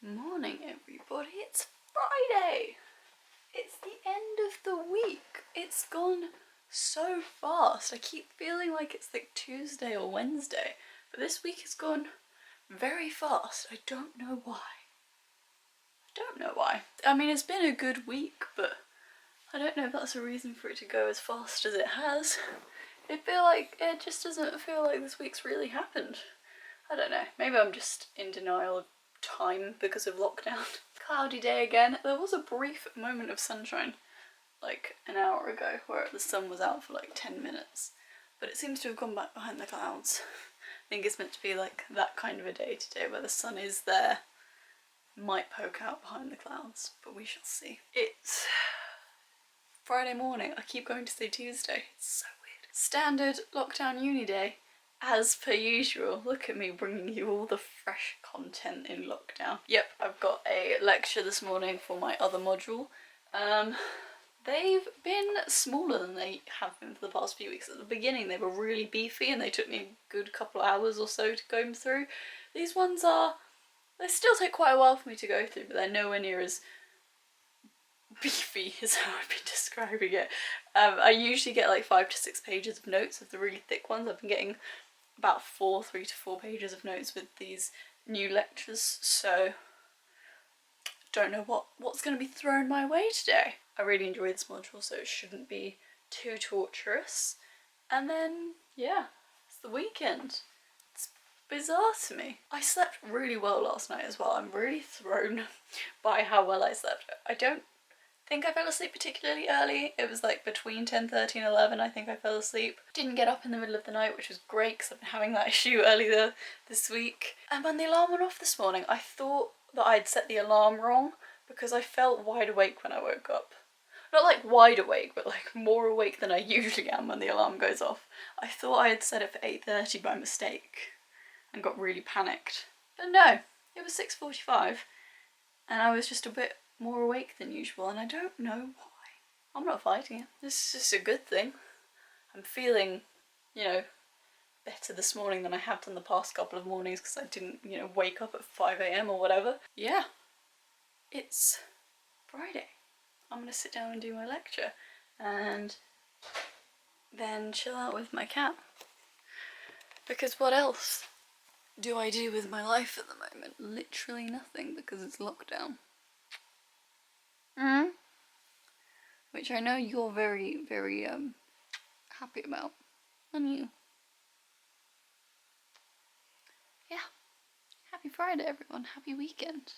Morning everybody, it's Friday! It's the end of the week. It's gone so fast. I keep feeling like it's like Tuesday or Wednesday, but this week has gone very fast. I don't know why. I mean, it's been a good week, but I don't know if that's a reason for it to go as fast as it has. It just doesn't feel like this week's really happened. I don't know, maybe I'm just in denial of time because of lockdown. Cloudy day again. There was a brief moment of sunshine like an hour ago where the sun was out for like 10 minutes, but it seems to have gone back behind the clouds. I think it's meant to be like that kind of a day today where the sun is there, might poke out behind the clouds, but we shall see. It's Friday morning. I keep going to say Tuesday. It's so weird. Standard lockdown uni day. As per usual. Look at me bringing you all the fresh content in lockdown. Yep, I've got a lecture this morning for my other module. They've been smaller than they have been for the past few weeks. At the beginning they were really beefy and they took me a good couple of hours or so to go through. These ones they still take quite a while for me to go through, but they're nowhere near as beefy is how I've been describing it. I usually get like 5 to 6 pages of notes of the really thick ones. I've been getting about 3 to 4 pages of notes with these new lectures, so don't know what's going to be thrown my way today. I really enjoyed this module, so it shouldn't be too torturous. And then, yeah, it's the weekend. It's bizarre to me. I slept really well last night as well. I'm really thrown by how well I slept. I don't think I fell asleep particularly early. It was like between 10:30 and 11 I think I fell asleep. Didn't get up in the middle of the night, which was great because I've been having that issue earlier this week. And when the alarm went off this morning, I thought that I'd set the alarm wrong because I felt wide awake when I woke up. Not like wide awake, but like more awake than I usually am when the alarm goes off. I thought I had set it for 8:30 by mistake and got really panicked. But no, it was 6:45 and I was just a bit more awake than usual, and I don't know why. I'm not fighting it. This is just a good thing. I'm feeling, better this morning than I have done the past couple of mornings because I didn't, wake up at 5 AM or whatever. Yeah, it's Friday. I'm gonna sit down and do my lecture and then chill out with my cat. Because what else do I do with my life at the moment? Literally nothing because it's lockdown. Which I know you're very, very happy about, aren't you? Yeah. Happy Friday everyone, happy weekend.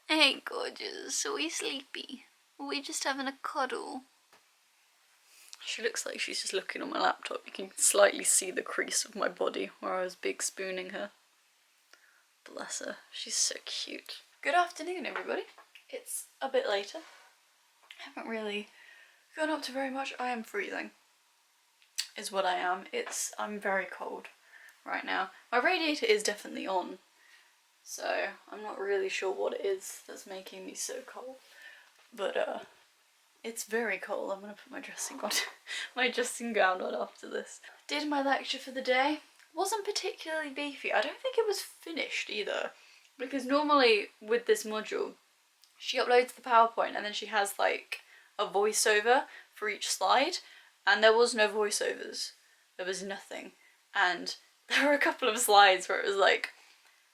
Hey gorgeous, are we sleepy? Are we just having a cuddle? She looks like she's just looking on my laptop. You can slightly see the crease of my body where I was big spooning her. Bless her, she's so cute. Good afternoon everybody. It's a bit later. I haven't really gone up to very much. I am freezing, is what I am. I'm very cold right now. My radiator is definitely on, so I'm not really sure what it is that's making me so cold. But it's very cold. I'm gonna put my dressing gown on after this. Did my lecture for the day. Wasn't particularly beefy. I don't think it was finished either, because normally with this module she uploads the PowerPoint and then she has like a voiceover for each slide, and there was no voiceovers. There was nothing. And there were a couple of slides where it was like,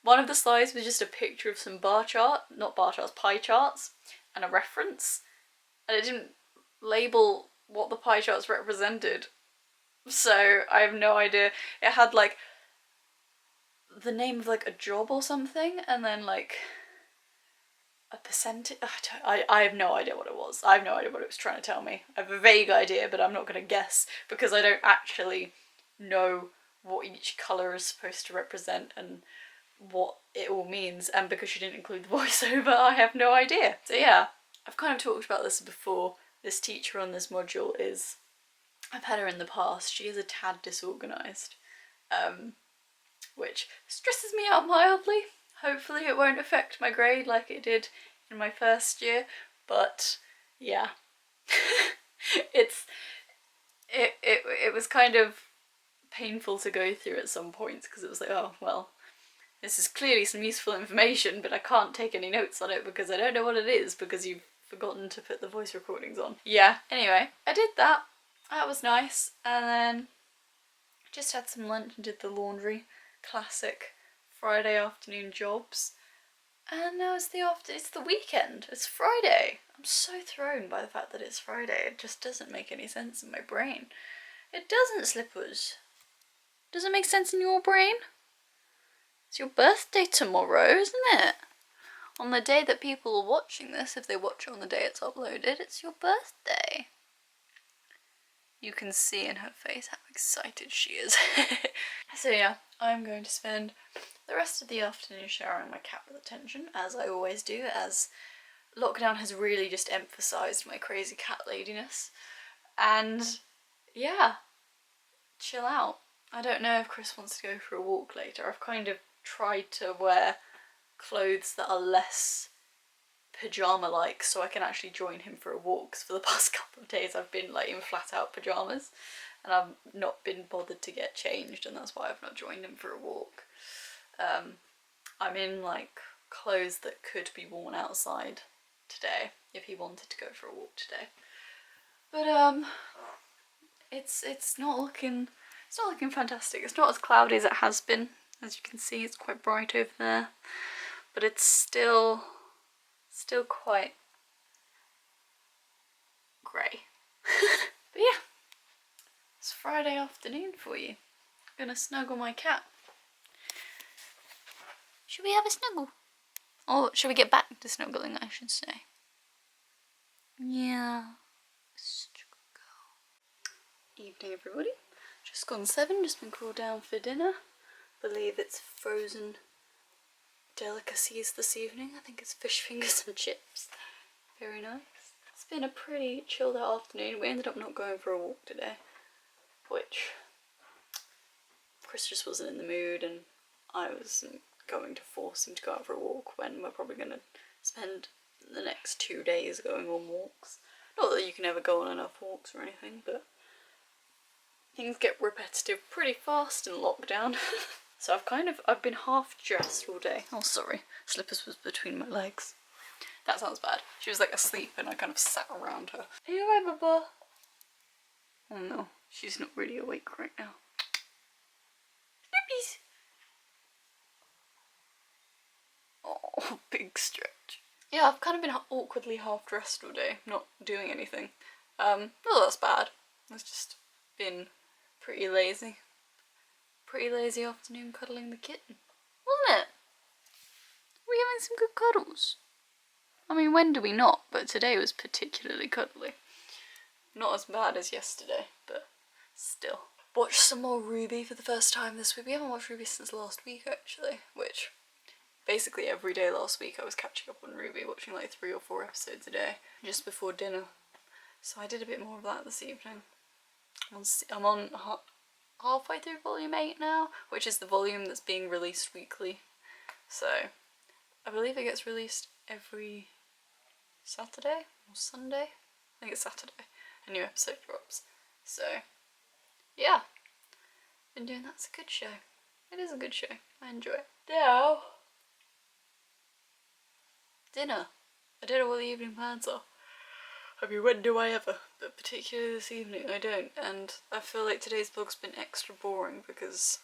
one of the slides was just a picture of some pie charts and a reference, and it didn't label what the pie charts represented. So I have no idea. It had like the name of like a job or something, and then like a percentage. I have no idea what it was. I have no idea what it was trying to tell me. I have a vague idea, but I'm not going to guess because I don't actually know what each colour is supposed to represent and what it all means, and because she didn't include the voiceover, I have no idea. So yeah, I've kind of talked about this before. This teacher on this module I've had her in the past. She is a tad disorganised, which stresses me out mildly. Hopefully it won't affect my grade like it did in my first year, but yeah. it was kind of painful to go through at some points because it was like, oh, well, this is clearly some useful information, but I can't take any notes on it because I don't know what it is because you've forgotten to put the voice recordings on. Yeah, anyway, I did that. That was nice. And then just had some lunch and did the laundry. Classic Friday afternoon jobs. And now it's the weekend. It's Friday. I'm so thrown by the fact that it's Friday. It just doesn't make any sense in my brain. It doesn't, Slippers. Does it make sense in your brain? It's your birthday tomorrow, isn't it? On the day that people are watching this, if they watch it on the day it's uploaded, it's your birthday. You can see in her face how excited she is. So yeah, I'm going to spend the rest of the afternoon showering my cat with attention, as I always do, as lockdown has really just emphasised my crazy cat ladiness. And yeah, chill out. I don't know if Chris wants to go for a walk later. I've kind of tried to wear clothes that are less pyjama-like so I can actually join him for a walk. Because for the past couple of days I've been like in flat-out pyjamas and I've not been bothered to get changed, and that's why I've not joined him for a walk. I'm in like clothes that could be worn outside today if he wanted to go for a walk today. But it's not looking fantastic. It's not as cloudy as it has been. As you can see, it's quite bright over there, but it's still quite grey. But yeah, it's Friday afternoon for you. I'm gonna snuggle my cat. Should we have a snuggle? Or should we get back to snuggling, I should say. Yeah. Such a good girl. Evening, everybody. Just gone 7, just been called down for dinner. Believe it's frozen delicacies this evening. I think it's fish fingers and chips. Very nice. It's been a pretty chilled out afternoon. We ended up not going for a walk today, which Chris just wasn't in the mood, and I wasn't going to force him to go out for a walk when we're probably going to spend the next 2 days going on walks. Not that you can ever go on enough walks or anything, but things get repetitive pretty fast in lockdown. So I've been half dressed all day. Oh, sorry, Slippers was between my legs. That sounds bad. She was like asleep and I kind of sat around her. Are you alright, Bubba? Oh no, she's not really awake right now. Snippies! Oh, big stretch. Yeah, I've kind of been awkwardly half dressed all day, not doing anything. Not that that's bad. It's just been pretty lazy. Pretty lazy afternoon cuddling the kitten, wasn't it? Were we having some good cuddles? I mean, when do we not? But today was particularly cuddly. Not as bad as yesterday, but still. Watched some more Ruby for the first time this week. We haven't watched Ruby since last week, actually, which basically every day last week I was catching up on Ruby, watching like 3 or 4 episodes a day, just before dinner. So I did a bit more of that this evening. I'm on halfway through volume 8 now, which is the volume that's being released weekly. So I believe it gets released every Saturday or Sunday. I think it's Saturday. A new episode drops. So yeah, been doing that. It's a good show. It is a good show. I enjoy it. Now, dinner. I don't know what the evening plans are. I mean, when do I ever? But particularly this evening, I don't. And I feel like today's vlog's been extra boring because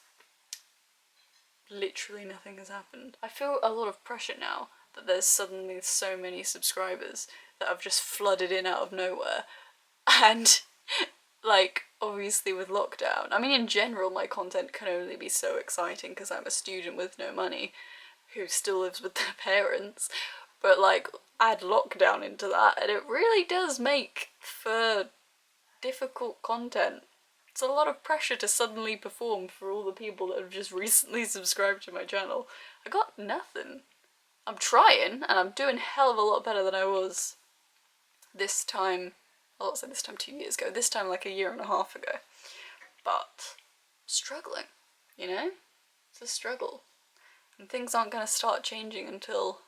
literally nothing has happened. I feel a lot of pressure now that there's suddenly so many subscribers that have just flooded in out of nowhere. And like, obviously with lockdown, I mean in general my content can only be so exciting because I'm a student with no money who still lives with their parents, but like add lockdown into that and it really does make for difficult content. It's a lot of pressure to suddenly perform for all the people that have just recently subscribed to my channel. I got nothing. I'm trying and I'm doing a hell of a lot better than I was this time. Well, I'll say this time 2 years ago, this time like a year and a half ago. But struggling, you know? It's a struggle. And things aren't going to start changing until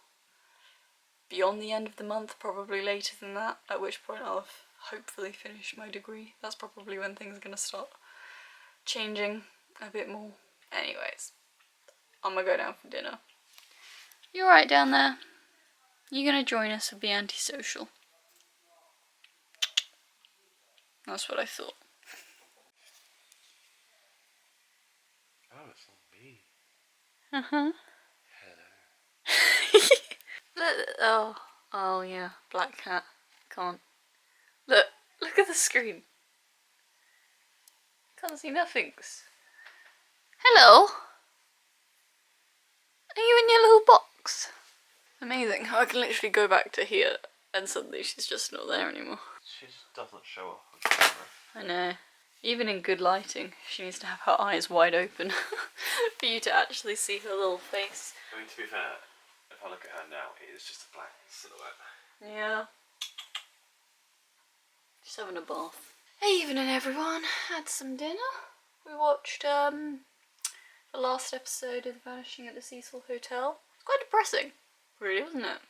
beyond the end of the month, probably later than that, at which point I'll have hopefully finished my degree. That's probably when things are going to start changing a bit more. Anyways, I'm gonna go down for dinner. You alright down there? You gonna join us or be antisocial? That's what I thought. Oh, it's on me. Uh-huh. Hello. Oh yeah, black cat. Can't. Look at the screen. Can't see nothings. Hello? Are you in your little box? Amazing. I can literally go back to here and suddenly she's just not there anymore. She just doesn't show up on camera. I know. Even in good lighting, she needs to have her eyes wide open for you to actually see her little face. I mean, to be fair, if I look at her now, it is just a black silhouette. Yeah. Just having a bath. Hey, evening everyone. Had some dinner. We watched the last episode of The Vanishing at the Cecil Hotel. It's quite depressing, really, wasn't it?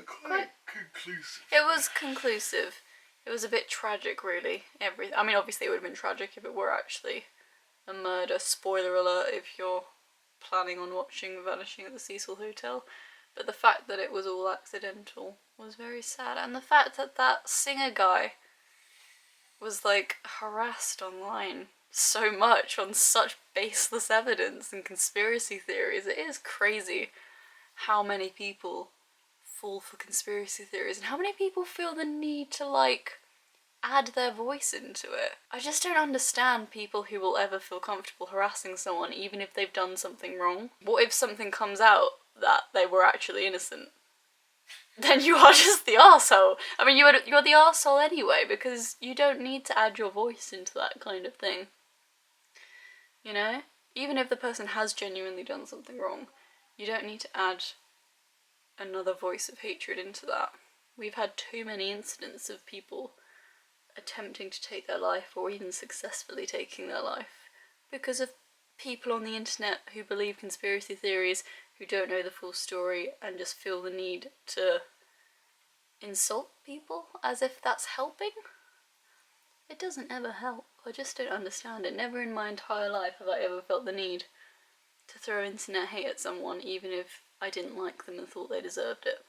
Quite conclusive. It was conclusive. It was a bit tragic, really. I mean, obviously it would have been tragic if it were actually a murder. Spoiler alert if you're planning on watching The Vanishing at the Cecil Hotel. But the fact that it was all accidental was very sad. And the fact that that singer guy was, like, harassed online so much on such baseless evidence and conspiracy theories. It is crazy how many people fall for conspiracy theories and how many people feel the need to, like, add their voice into it. I just don't understand people who will ever feel comfortable harassing someone even if they've done something wrong. What if something comes out that they were actually innocent? Then you are just the arsehole. I mean, you're the arsehole anyway, because you don't need to add your voice into that kind of thing. You know? Even if the person has genuinely done something wrong, you don't need to add another voice of hatred into that. We've had too many incidents of people attempting to take their life or even successfully taking their life because of people on the internet who believe conspiracy theories, who don't know the full story and just feel the need to insult people as if that's helping. It doesn't ever help. I just don't understand it. Never in my entire life have I ever felt the need to throw internet hate at someone even if I didn't like them and thought they deserved it.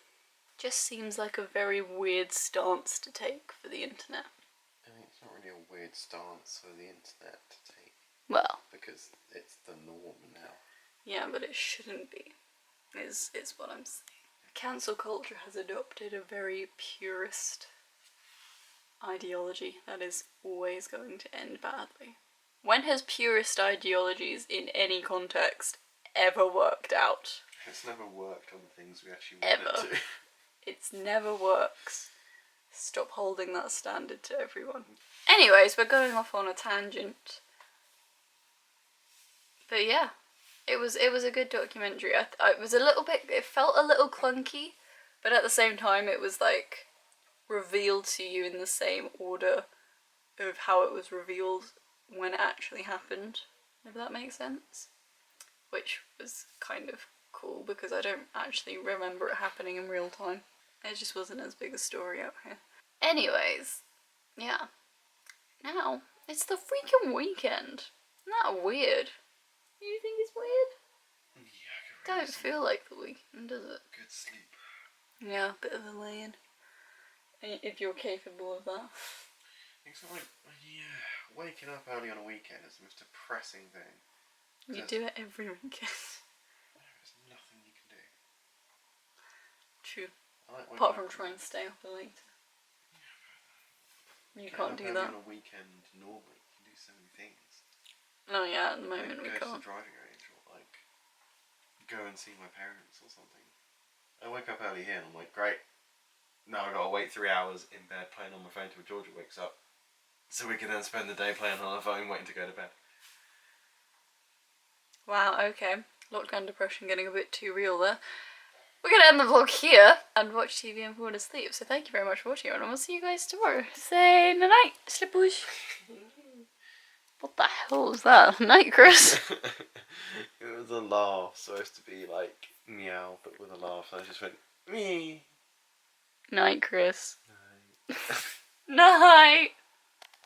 Just seems like a very weird stance to take for the internet. I mean, it's not really a weird stance for the internet to take. Well, because it's the norm now. Yeah, but it shouldn't be, is what I'm saying. Cancel culture has adopted a very purist ideology that is always going to end badly. When has purist ideologies in any context ever worked out? It's never worked on the things we actually want it to. It's never works. Stop holding that standard to everyone. Anyways, we're going off on a tangent. But yeah, it was a good documentary. It felt a little clunky, but at the same time it was like revealed to you in the same order of how it was revealed when it actually happened, if that makes sense. Which was kind of cool because I don't actually remember it happening in real time. It just wasn't as big a story out here. Anyways, yeah. Now, it's the freaking weekend. Isn't that weird? You think it's weird? Yeah, Don't feel like the weekend, does it? Good sleep. Yeah, a bit of a lay-in. If you're capable of that. It's like, yeah, waking up early on a weekend is the most depressing thing. You do it every weekend. There's nothing you can do. True. Like Apart from trying to stay up late. You can't do that. On a weekend normally, you can do so many things. No, yeah, at the moment we go can't. to the driving range or like go and see my parents or something. I wake up early here and I'm like, great. Now I've got to wait 3 hours in bed playing on my phone till Georgia wakes up. So we can then spend the day playing on our phone waiting to go to bed. Wow, okay. Lockdown depression getting a bit too real there. We're going to end the vlog here and watch TV and fall asleep. So thank you very much for watching and we'll see you guys tomorrow. Say night, slippers. What the hell was that? Night, Chris. It was a laugh, supposed to be like meow, but with a laugh. I just went me. Night, Chris. Night. Night.